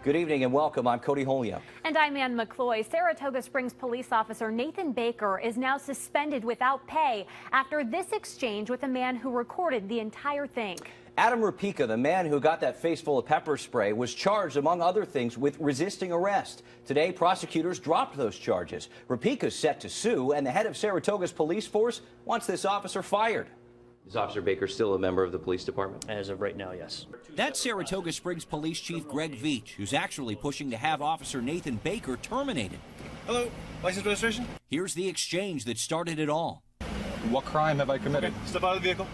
Good evening and welcome. I'm Cody Holyoke. And I'm Ann McCloy. Saratoga Springs police officer Nathan Baker is now suspended without pay after this exchange with a man who recorded the entire thing. Adam Rapika, the man who got that face full of pepper spray, was charged, among other things, with resisting arrest. Today, prosecutors dropped those charges. Rapika's set to sue, and the head of Saratoga's police force wants this officer fired. Is Officer Baker still a member of the police department? As of right now, yes. That's Saratoga Springs Police Chief Greg Veach, who's actually pushing to have Officer Nathan Baker terminated. Hello, license registration? Here's the exchange that started it all. What crime have I committed? Okay, step out of the vehicle.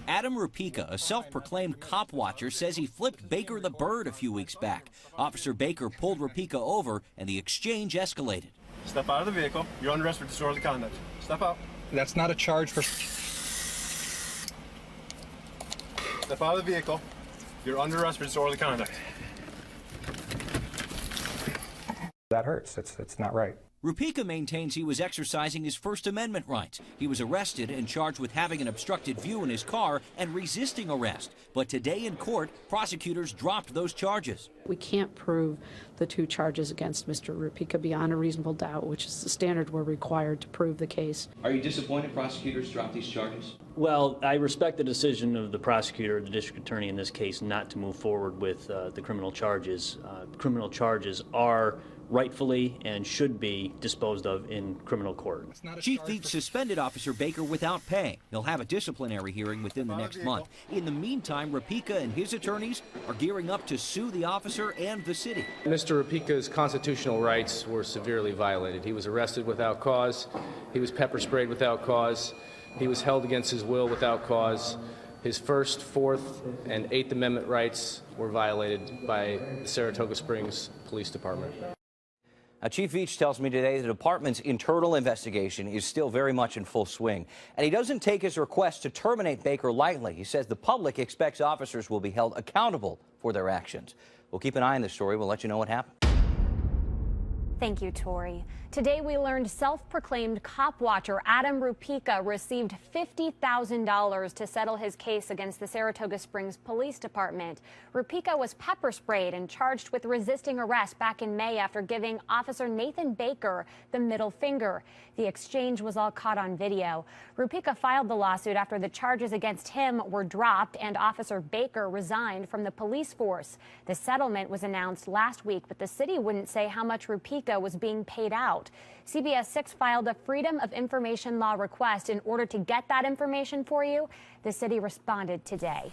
Adam Rapika, a self-proclaimed cop watcher, says he flipped Baker the bird a few weeks back. Officer Baker pulled Rapika over, and the exchange escalated. Step out of the vehicle. You're under arrest for disorderly conduct. Step out. That's not a charge for... Step out of the vehicle. You're under arrest for disorderly conduct. That hurts. It's not right. Rapika maintains he was exercising his First Amendment rights. He was arrested and charged with having an obstructed view in his car and resisting arrest. But today in court, prosecutors dropped those charges. We can't prove the two charges against Mr. Rapika beyond a reasonable doubt, which is the standard we're required to prove the case. Are you disappointed prosecutors dropped these charges? Well, I respect the decision of the prosecutor, the district attorney in this case, not to move forward with the criminal charges. Criminal charges are rightfully and should be disposed of in criminal court. Chief Veach suspended Officer Baker without pay. He'll have a disciplinary hearing within the next month. In the meantime, Rapika and his attorneys are gearing up to sue the officer and the city. Mr. Rapika's constitutional rights were severely violated. He was arrested without cause. He was pepper sprayed without cause. He was held against his will without cause. His First, Fourth, and Eighth Amendment rights were violated by the Saratoga Springs Police Department. Chief Veach tells me today the department's internal investigation is still very much in full swing. And he doesn't take his request to terminate Baker lightly. He says the public expects officers will be held accountable for their actions. We'll keep an eye on this story. We'll let you know what happens. Thank you, Tori. Today we learned self-proclaimed cop watcher Adam Rapika received $50,000 to settle his case against the Saratoga Springs Police Department. Rapika was pepper sprayed and charged with resisting arrest back in May after giving Officer Nathan Baker the middle finger. The exchange was all caught on video. Rapika filed the lawsuit after the charges against him were dropped and Officer Baker resigned from the police force. The settlement was announced last week, but the city wouldn't say how much Rapika was being paid out. CBS6 filed a Freedom of Information Law request in order to get that information for you. The city responded today.